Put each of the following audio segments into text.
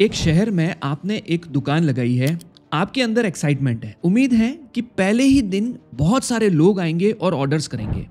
एक शहर में आपने एक दुकान लगाई है। आपके अंदर एक्साइटमेंट है, उम्मीद है कि पहले ही दिन बहुत सारे लोग आएंगे और ऑर्डर्स करेंगे।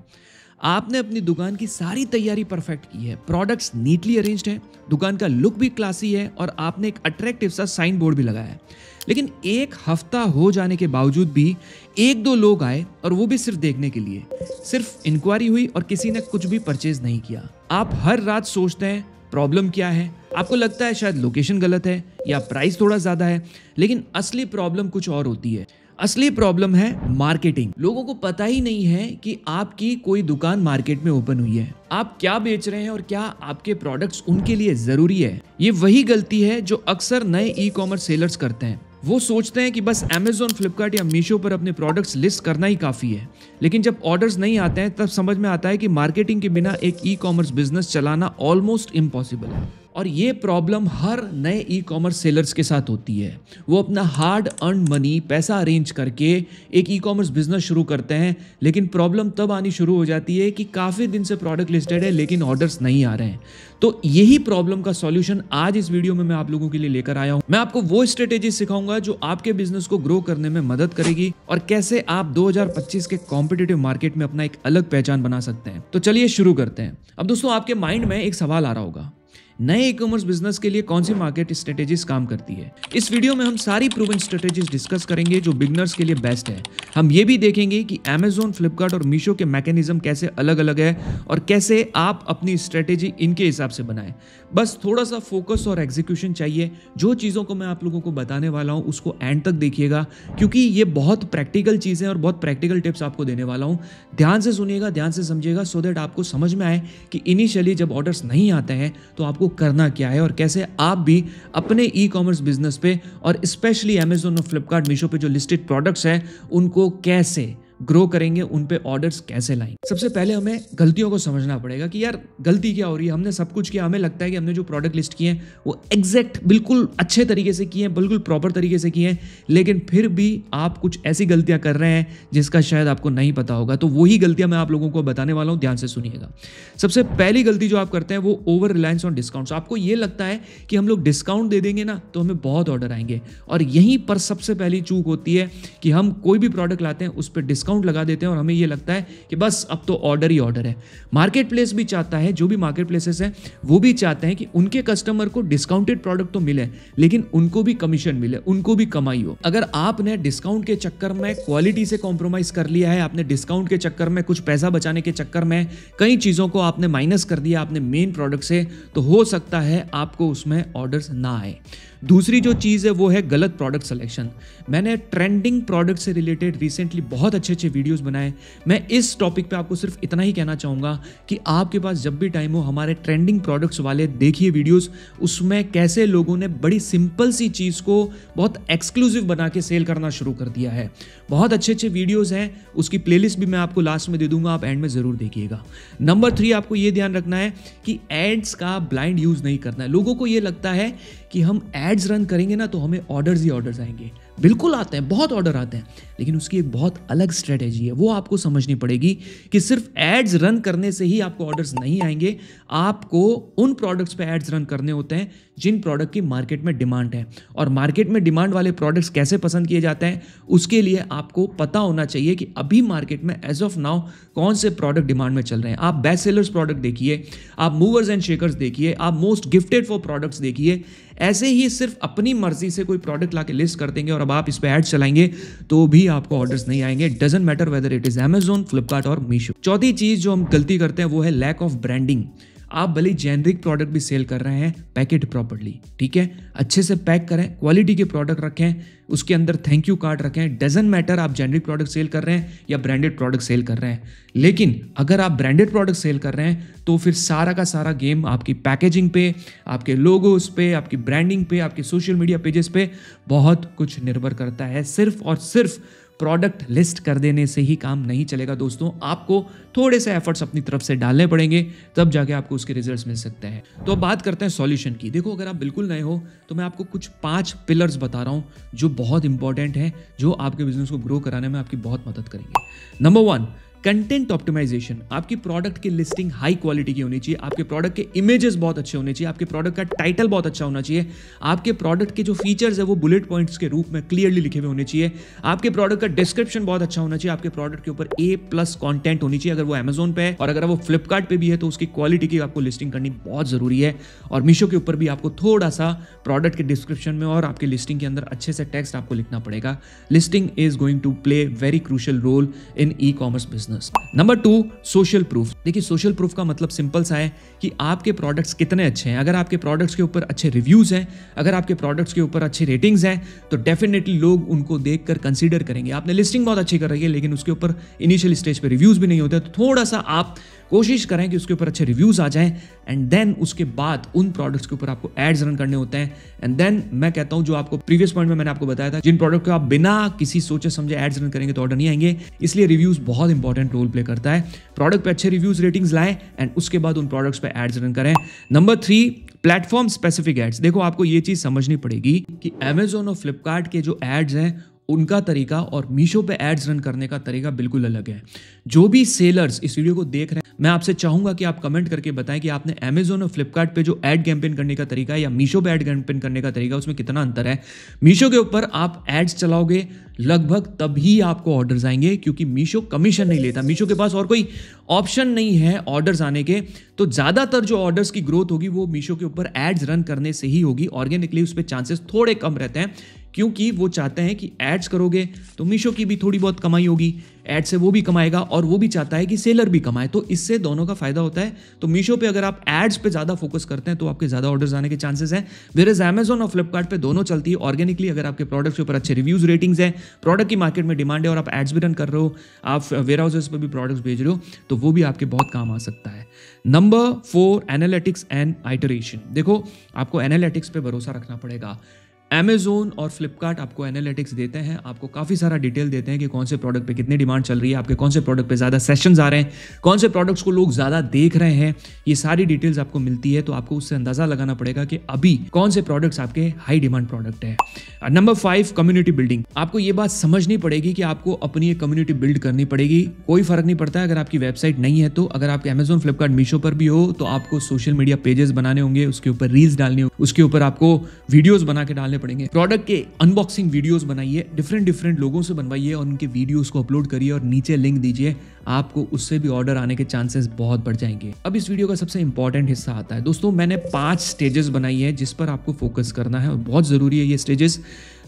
आपने अपनी दुकान की सारी तैयारी परफेक्ट की है, प्रोडक्ट्स नीटली अरेंज्ड है, दुकान का लुक भी क्लासी है और आपने एक अट्रैक्टिव सा साइन बोर्ड भी लगाया है। लेकिन एक हफ्ता हो जाने के बावजूद भी एक दो लोग आए और वो भी सिर्फ देखने के लिए। सिर्फ इंक्वायरी हुई और किसी ने कुछ भी परचेज नहीं किया। आप हर रात सोचते हैं प्रॉब्लम क्या है। आपको लगता है शायद लोकेशन गलत है या प्राइस थोड़ा ज्यादा है, लेकिन असली प्रॉब्लम कुछ और होती है। असली प्रॉब्लम है मार्केटिंग। लोगों को पता ही नहीं है कि आपकी कोई दुकान मार्केट में ओपन हुई है, आप क्या बेच रहे हैं और क्या आपके प्रोडक्ट्स उनके लिए जरूरी है। ये वही गलती है जो अक्सर नए ई कॉमर्स सेलर्स करते हैं। वो सोचते हैं कि बस Amazon, फ्लिपकार्ट या मीशो पर अपने प्रोडक्ट्स लिस्ट करना ही काफी है। लेकिन जब ऑर्डर्स नहीं आते हैं तब समझ में आता है कि मार्केटिंग के बिना एक ई कॉमर्स बिजनेस चलाना ऑलमोस्ट इम्पॉसिबल है। और ये प्रॉब्लम हर नए ई कॉमर्स सेलर्स के साथ होती है। वो अपना हार्ड अर्न मनी, पैसा अरेंज करके एक ई कॉमर्स बिजनेस शुरू करते हैं, लेकिन प्रॉब्लम तब आनी शुरू हो जाती है कि काफ़ी दिन से प्रोडक्ट लिस्टेड है लेकिन ऑर्डर्स नहीं आ रहे हैं। तो यही प्रॉब्लम का सॉल्यूशन आज इस वीडियो में मैं आप लोगों के लिए लेकर आया हूं। मैं आपको वो स्ट्रेटेजी सिखाऊंगा जो आपके बिजनेस को ग्रो करने में मदद करेगी और कैसे आप 2025 के कॉम्पिटिटिव मार्केट में अपना एक अलग पहचान बना सकते हैं। तो चलिए शुरू करते हैं। अब दोस्तों, आपके माइंड में एक सवाल आ रहा होगा, नए ई कॉमर्स बिजनेस के लिए कौन सी मार्केट स्ट्रेटेजीज काम करती है। इस वीडियो में हम सारी प्रूवन स्ट्रेटेजीज डिस्कस करेंगे जो बिगनर्स के लिए बेस्ट है। हम ये भी देखेंगे कि Amazon, फ्लिपकार्ट और मीशो के मैकेनिज्म कैसे अलग अलग है और कैसे आप अपनी स्ट्रेटेजी इनके हिसाब से बनाएं। बस थोड़ा सा फोकस और एग्जीक्यूशन चाहिए। जो चीज़ों को मैं आप लोगों को बताने वाला हूँ उसको एंड तक देखिएगा, क्योंकि ये बहुत प्रैक्टिकल चीज़ें और बहुत प्रैक्टिकल टिप्स आपको देने वाला हूँ। ध्यान से सुनिएगा, ध्यान से समझिएगा, सो दैट आपको समझ में आए कि इनिशियली जब ऑर्डर्स नहीं आते हैं तो आपको करना क्या है और कैसे आप भी अपने ई कॉमर्स बिजनेस पे और स्पेशली Amazon और फ्लिपकार्ट, मीशो पे जो लिस्टेड प्रोडक्ट्स हैं उनको कैसे ग्रो करेंगे, उन पे ऑर्डर्स कैसे लाएंगे। सबसे पहले हमें गलतियों को समझना पड़ेगा कि यार गलती क्या हो रही है। हमने सब कुछ किया, हमें लगता है कि हमने जो प्रोडक्ट लिस्ट किए हैं वो एग्जैक्ट बिल्कुल अच्छे तरीके से किए हैं, बिल्कुल प्रॉपर तरीके से किए हैं, लेकिन फिर भी आप कुछ ऐसी गलतियां कर रहे हैं जिसका शायद आपको नहीं पता होगा। तो वही गलतियां मैं आप लोगों को बताने वाला हूं, ध्यान से सुनिएगा। सबसे पहली गलती जो आप करते हैं वो ओवर रिलायंस ऑन डिस्काउंट्स। आपको ये लगता है कि हम लोग डिस्काउंट दे देंगे ना तो हमें बहुत ऑर्डर आएंगे, और यहीं पर सबसे पहली चूक होती है कि हम कोई भी प्रोडक्ट लाते हैं उस पर डिस्काउंट लगा देते हैं और हमें ये लगता है कि बस अब तो ऑर्डर ही ऑर्डर है। मार्केट प्लेस भी चाहता है, जो भी मार्केट प्लेसेस हैं वो भी चाहते हैं कि उनके कस्टमर को डिस्काउंटेड प्रोडक्ट तो मिले लेकिन उनको भी कमीशन मिले, उनको भी कमाई हो। अगर आपने डिस्काउंट के चक्कर में क्वालिटी से कॉम्प्रोमाइज कर लिया है, आपने डिस्काउंट के चक्कर में कुछ पैसा बचाने के चक्कर में कई चीजों को आपने माइनस कर दिया आपने मेन प्रोडक्ट से, तो हो सकता है आपको उसमें ऑर्डर्स ना आए। दूसरी जो चीज है वो है गलत प्रोडक्ट सिलेक्शन। मैंने ट्रेंडिंग प्रोडक्ट से रिलेटेड रिसेंटली बहुत अच्छे अच्छे वीडियोस बनाए। मैं इस टॉपिक पे आपको सिर्फ इतना ही कहना चाहूंगा कि आपके पास जब भी टाइम हो हमारे ट्रेंडिंग प्रोडक्ट्स वाले देखिए वीडियोस। उसमें कैसे लोगों ने बड़ी सिंपल सी चीज को बहुत एक्सक्लूसिव बना के सेल करना शुरू कर दिया है। बहुत अच्छे अच्छे वीडियोस हैं, उसकी प्लेलिस्ट भी मैं आपको लास्ट में दे दूंगा, आप एंड में जरूर देखिएगा। नंबर 3, आपको ये ध्यान रखना है कि एड्स का ब्लाइंड यूज नहीं करना है। लोगों को ये लगता है कि हम एड्स रन करेंगे ना तो हमें ऑर्डर्स ही ऑर्डर्स आएंगे। बिल्कुल आते हैं, बहुत ऑर्डर आते हैं, लेकिन उसकी एक बहुत अलग स्ट्रेटेजी है, वो आपको समझनी पड़ेगी कि सिर्फ एड्स रन करने से ही आपको ऑर्डर्स नहीं आएंगे। आपको उन प्रोडक्ट्स पे एड्स रन करने होते हैं जिन प्रोडक्ट की मार्केट में डिमांड है, और मार्केट में डिमांड वाले प्रोडक्ट्स कैसे पसंद किए जाते हैं उसके लिए आपको पता होना चाहिए कि अभी मार्केट में एज ऑफ नाउ कौन से प्रोडक्ट डिमांड में चल रहे हैं। आप बेस्ट सेलर्स प्रोडक्ट देखिए, आप मूवर्स एंड शेकर्स देखिए, आप मोस्ट गिफ्टेड फॉर प्रोडक्ट्स देखिए। ऐसे ही सिर्फ अपनी मर्जी से कोई प्रोडक्ट लाके लिस्ट कर देंगे और अब आप इस पे एड्स चलाएंगे तो भी आपको ऑर्डर्स नहीं आएंगे। Doesn't matter whether it is Amazon, Flipkart और मीशो। चौथी चीज जो हम गलती करते हैं वो है लैक ऑफ ब्रांडिंग। आप भले जेनरिक प्रोडक्ट भी सेल कर रहे हैं, पैक इट प्रॉपर्ली, ठीक है, अच्छे से पैक करें, क्वालिटी के प्रोडक्ट रखें, उसके अंदर थैंक यू कार्ड रखें। डजंट मैटर आप जेनरिक प्रोडक्ट सेल कर रहे हैं या ब्रांडेड प्रोडक्ट सेल कर रहे हैं, लेकिन अगर आप ब्रांडेड प्रोडक्ट सेल कर रहे हैं तो फिर सारा का सारा गेम आपकी पैकेजिंग पे, आपके लोगोस पे, आपकी ब्रांडिंग पे, आपके सोशल मीडिया पेजेस पे बहुत कुछ निर्भर करता है। सिर्फ और सिर्फ प्रोडक्ट लिस्ट कर देने से ही काम नहीं चलेगा दोस्तों, आपको थोड़े से एफर्ट्स अपनी तरफ से डालने पड़ेंगे, तब जाके आपको उसके रिजल्ट्स मिल सकते हैं। तो अब बात करते हैं सॉल्यूशन की। देखो, अगर आप बिल्कुल नए हो तो मैं आपको कुछ 5 पिलर्स बता रहा हूं जो बहुत इंपॉर्टेंट है, जो आपके बिजनेस को ग्रो कराने में आपकी बहुत मदद करेंगे। नंबर 1, कंटेंट ऑप्टिमाइजेशन, आपकी प्रोडक्ट की लिस्टिंग हाई क्वालिटी की होनी चाहिए, आपके प्रोडक्ट के इमेजेस बहुत अच्छे होने चाहिए, आपके प्रोडक्ट का टाइटल बहुत अच्छा होना चाहिए, आपके प्रोडक्ट के जो फीचर्स है वो बुलेट पॉइंट्स के रूप में क्लियरली लिखे हुए होने चाहिए, आपके प्रोडक्ट का डिस्क्रिप्शन बहुत अच्छा होना चाहिए, आपके प्रोडक्ट के ऊपर A+ कंटेंट होनी चाहिए अगर वो अमेजोन पे है, और अगर वो फ्लिपकार्ट पे भी है तो उसकी क्वालिटी की आपको लिस्टिंग करनी बहुत जरूरी है। और मीशो के ऊपर भी आपको थोड़ा सा प्रोडक्ट के डिस्क्रिप्शन में और आपके लिस्टिंग के अंदर अच्छे से टेक्स्ट आपको लिखना पड़ेगा। Listing is going to play very crucial role in ecommerce business. Number 2, social proof. देखिए, सोशल प्रूफ का मतलब सिंपल सा है कि आपके प्रोडक्ट्स कितने अच्छे हैं। अगर आपके प्रोडक्ट्स के ऊपर अच्छे रिव्यूज हैं, अगर आपके प्रोडक्ट्स के ऊपर अच्छी रेटिंग्स हैं, तो डेफिनेटली लोग उनको देखकर कंसीडर करेंगे। आपने लिस्टिंग बहुत अच्छी कर रही है लेकिन उसके ऊपर इनिशियल स्टेज पे रिव्यूज भी नहीं होते, तो थोड़ा सा आप कोशिश करें कि उसके ऊपर अच्छे रिव्यूज आ जाएं, एंड देन उसके बाद उन प्रोडक्ट्स के ऊपर आपको एड्स रन करने होते हैं। एंड देन मैं कहता हूं, जो आपको प्रीवियस पॉइंट में मैंने आपको बताया था, जिन प्रोडक्ट को आप बिना किसी सोचे समझे एड्स रन करेंगे तो ऑर्डर नहीं आएंगे, इसलिए रिव्यूज बहुत इंपॉर्टेंट रोल प्ले करता है। प्रोडक्ट पे अच्छे रिव्यूज रेटिंग्स लाएं एंड उसके बाद उन प्रोडक्ट्स पे एड्स रन करें। Number 3, platform specific ads. देखो, आपको ये चीज समझनी पड़ेगी कि अमेजोन और फ्लिपकार्ट के जो एड्स हैं उनका तरीका और मीशो पे एड्स रन करने का तरीका बिल्कुल अलग है। जो भी सेलर्स इस वीडियो को देख रहे हैं, मैं आपसे चाहूंगा कि आप कमेंट करके बताएं कि आपने अमेजोन और फ्लिपकार्ट पे जो एड कैंपेन करने का तरीका है या मीशो पे एड कैंपेन करने का तरीका, उसमें कितना अंतर है। मीशो के ऊपर आप एड्स चलाओगे लगभग तभी आपको ऑर्डर्स आएंगे, क्योंकि मीशो कमीशन नहीं लेता। मीशो के पास और कोई ऑप्शन नहीं है ऑर्डर्स आने के, तो ज्यादातर जो ऑर्डर्स की ग्रोथ होगी वो मीशो के ऊपर एड्स रन करने से ही होगी। ऑर्गेनिकली उस पर चांसेस थोड़े कम रहते हैं, क्योंकि वो चाहते हैं कि एड्स करोगे तो मीशो की भी थोड़ी बहुत कमाई होगी, एड से वो भी कमाएगा और वो भी चाहता है कि सेलर भी कमाए, तो इससे दोनों का फायदा होता है। तो मीशो पे अगर आप एड्स पे ज्यादा फोकस करते हैं तो आपके ज्यादा ऑर्डर्स आने के चांसेस हैं। वेयरएज अमेजोन और फ्लिपकार्ट पे दोनों चलती है ऑर्गेनिकली। अगर आपके प्रोडक्ट के ऊपर अच्छे रिव्यूज रेटिंग्स हैं, प्रोडक्ट की मार्केट में डिमांड है और आप एड्स भी रन कर रहे हो, आप वेयर हाउसेस पर भी प्रोडक्ट्स भेज रहे हो, तो वो भी आपके बहुत काम आ सकता है। Number 4, analytics and iteration. देखो, आपको एनालिटिक्स पे भरोसा रखना पड़ेगा। अमेजोन और फ्लिपकार्ट आपको एनालिटिक्स देते हैं, आपको काफ़ी सारा डिटेल देते हैं कि कौन से प्रोडक्ट पे कितनी डिमांड चल रही है, आपके कौन से प्रोडक्ट पे ज़्यादा सेशंस आ रहे हैं, कौन से प्रोडक्ट्स को लोग ज़्यादा देख रहे हैं। ये सारी डिटेल्स आपको मिलती है, तो आपको उससे अंदाज़ा लगाना पड़ेगा कि अभी कौन से प्रोडक्ट्स आपके हाई डिमांड प्रोडक्ट है। Number 5, community building. आपको ये बात समझनी पड़ेगी कि आपको अपनी एक कम्युनिटी बिल्ड करनी पड़ेगी। कोई फर्क नहीं पड़ता है अगर आपकी वेबसाइट नहीं है तो, अगर आपके अमेजोन, फ्लिपकार्ट, मीशो पर भी हो तो आपको सोशल मीडिया पेजेस बनाने होंगे, उसके ऊपर रील्स डालनी होंगी, उसके ऊपर आपको वीडियोस बना के डालने पड़ेंगे। प्रोडक्ट के अनबॉक्सिंग वीडियोस बनाइए, डिफरेंट लोगों से बनवाइए और उनके वीडियोस को अपलोड करिए और नीचे लिंक दीजिए, आपको उससे भी ऑर्डर आने के चांसेस बहुत बढ़ जाएंगे। अब इस वीडियो का सबसे इंपॉर्टेंट हिस्सा आता है। दोस्तों, मैंने 5 स्टेजेस बनाई है जिस पर आपको फोकस करना है और बहुत जरूरी है ये stages.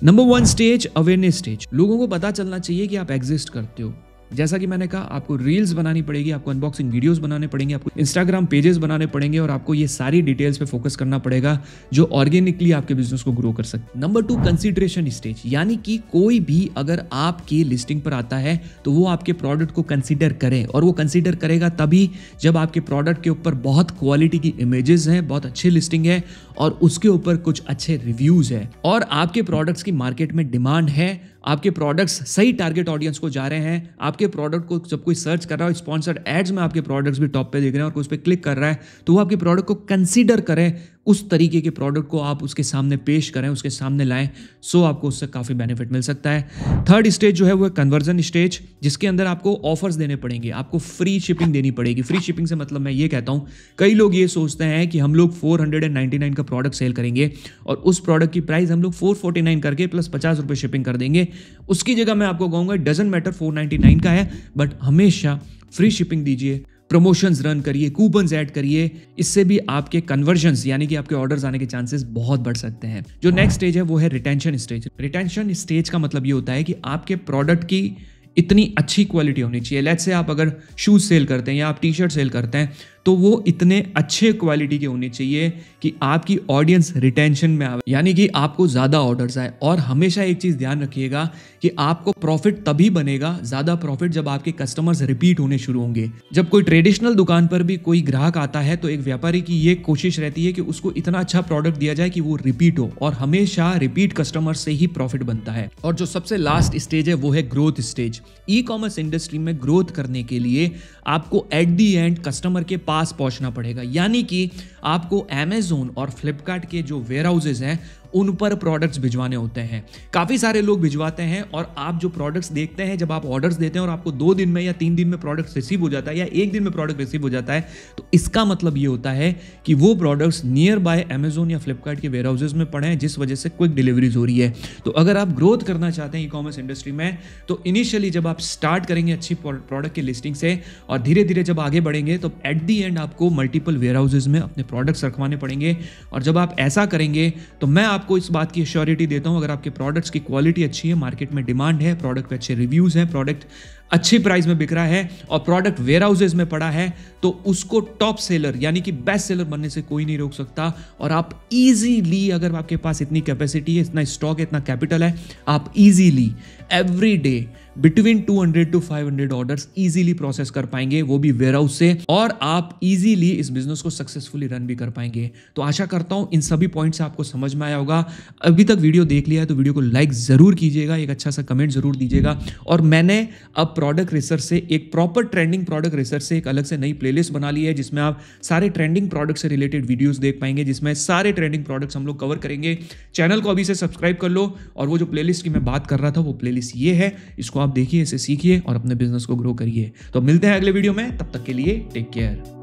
Number 1 stage, awareness stage. लोगों को पता चलना चाहिए कि आप एग्जिस्ट करते हो। जैसा कि मैंने कहा, आपको रील्स बनानी पड़ेगी, आपको अनबॉक्सिंग वीडियोस बनाने पड़ेंगे, आपको इंस्टाग्राम पेजेस बनाने पड़ेंगे और आपको ये सारी डिटेल्स पे फोकस करना पड़ेगा जो ऑर्गेनिकली आपके बिजनेस को ग्रो कर सकते। नंबर 2, कंसीडरेशन स्टेज, यानी कि कोई भी अगर आपकी लिस्टिंग पर आता है तो वो आपके प्रोडक्ट को कंसीडर करे, और वो कंसीडर करेगा तभी जब आपके प्रोडक्ट के ऊपर बहुत क्वालिटी की इमेजेस हैं, बहुत अच्छी लिस्टिंग है और उसके ऊपर कुछ अच्छे रिव्यूज है और आपके प्रोडक्ट्स की मार्केट में डिमांड है, आपके प्रोडक्ट्स सही टारगेट ऑडियंस को जा रहे हैं, आपके प्रोडक्ट को जब कोई सर्च कर रहा है, स्पॉन्सर्ड एड्स में आपके प्रोडक्ट्स भी टॉप पे दिख रहे हैं और उस पर क्लिक कर रहा है, तो वो आपके प्रोडक्ट को कंसीडर करें, उस तरीके के प्रोडक्ट को आप उसके सामने पेश करें, उसके सामने लाएं, सो आपको उससे काफ़ी बेनिफिट मिल सकता है। 3rd स्टेज जो है वो कन्वर्जन स्टेज, जिसके अंदर आपको ऑफर्स देने पड़ेंगे, आपको फ्री शिपिंग देनी पड़ेगी। फ्री शिपिंग से मतलब मैं ये कहता हूँ, कई लोग ये सोचते हैं कि हम लोग 499 का प्रोडक्ट सेल करेंगे और उस प्रोडक्ट की प्राइस हम लोग 449 करके प्लस 50 रुपये शिपिंग कर देंगे। उसकी जगह मैं आपको कहूँगा डजंट मैटर 499 का है, बट हमेशा फ्री शिपिंग दीजिए, प्रमोशंस रन करिए, कूपन्स ऐड करिए, इससे भी आपके कन्वर्जन्स यानी कि आपके ऑर्डर्स आने के चांसेस बहुत बढ़ सकते हैं। जो नेक्स्ट स्टेज है वो है रिटेंशन स्टेज। रिटेंशन स्टेज का मतलब ये होता है कि आपके प्रोडक्ट की इतनी अच्छी क्वालिटी होनी चाहिए। लेट्स से आप अगर शूज सेल करते हैं या आप टी-शर्ट सेल करते हैं तो वो इतने अच्छे क्वालिटी के होने चाहिए कि आपकी ऑडियंस रिटेंशन में आवे, यानी कि आपको ज़्यादा ऑर्डर्स आए। और हमेशा एक चीज़ ध्यान रखिएगा कि आपको प्रॉफिट तभी बनेगा, ज़्यादा प्रॉफिट, जब आपके कस्टमर्स रिपीट होने शुरू होंगे। जब कोई ट्रेडिशनल दुकान पर भी कोई ग्राहक आता है तो एक व्यापारी की ये कोशिश रहती है कि उसको इतना अच्छा प्रोडक्ट दिया जाए कि वो रिपीट हो, और हमेशा रिपीट कस्टमर से ही प्रॉफिट बनता है। और जो सबसे लास्ट स्टेज है वो है growth stage. E commerce industry में ग्रोथ करने के लिए आपको एट दी एंड कस्टमर के पास पहुंचना पड़ेगा, यानी कि आपको अमेजोन और फ्लिपकार्ट के जो वेयर हाउसेज हैं उन पर प्रोडक्ट्स भिजवाने होते हैं। काफ़ी सारे लोग भिजवाते हैं और आप जो प्रोडक्ट्स देखते हैं, जब आप ऑर्डर्स देते हैं और आपको 2 दिन में या 3 दिन में प्रोडक्ट रिसीव हो जाता है या 1 दिन में प्रोडक्ट रिसीव हो जाता है, तो इसका मतलब ये होता है कि वो प्रोडक्ट्स नियर बाय अमेजोन या फ्लिपकार्ट के वेयर हाउसेज में पड़े हैं, जिस वजह से क्विक डिलीवरीज हो रही है। तो अगर आप ग्रोथ करना चाहते हैं ई कॉमर्स इंडस्ट्री में, तो इनिशियली जब आप स्टार्ट करेंगे अच्छी प्रोडक्ट की लिस्टिंग से और धीरे धीरे जब आगे बढ़ेंगे, तो एट दी एंड आपको मल्टीपल वेयर हाउसेज में अपने प्रोडक्ट्स रखवाने पड़ेंगे। और जब आप ऐसा करेंगे तो मैं आपको इस बात की श्योरिटी देता हूं, अगर आपके प्रोडक्ट्स की क्वालिटी अच्छी है, मार्केट में डिमांड है, प्रोडक्ट पे अच्छे रिव्यूज हैं, प्रोडक्ट अच्छी प्राइस में बिक रहा है और प्रोडक्ट वेयर हाउसेज में पड़ा है, तो उसको टॉप सेलर यानी कि बेस्ट सेलर बनने से कोई नहीं रोक सकता। और आप इजीली, अगर आपके पास इतनी कैपेसिटी है, इतना स्टॉक है, इतना कैपिटल है, आप easily every day between 200 to 500 orders easily process कर पाएंगे, वो भी वेयर हाउस से, और आप इजीली इस बिजनेस को सक्सेसफुली रन भी कर पाएंगे। तो आशा करता हूं इन सभी पॉइंट्स आपको समझ में आया होगा। अभी तक वीडियो देख लिया है तो वीडियो को लाइक जरूर कीजिएगा, एक अच्छा सा कमेंट जरूर दीजिएगा। और मैंने अब प्रोडक्ट रिसर्च से, एक प्रॉपर ट्रेंडिंग प्रोडक्ट रिसर्च से एक अलग से नई प्लेलिस्ट बना ली है, जिसमें आप सारे ट्रेंडिंग प्रोडक्ट से रिलेटेड वीडियोस देख पाएंगे, जिसमें सारे ट्रेंडिंग प्रोडक्ट्स हम लोग कवर करेंगे। चैनल को अभी से सब्सक्राइब कर लो, और वो जो प्लेलिस्ट की मैं बात कर रहा था वो प्लेलिस्ट ये है, इसको आप देखिए, इसे सीखिए और अपने बिजनेस को ग्रो करिए। तो मिलते हैं अगले वीडियो में, तब तक के लिए टेक केयर।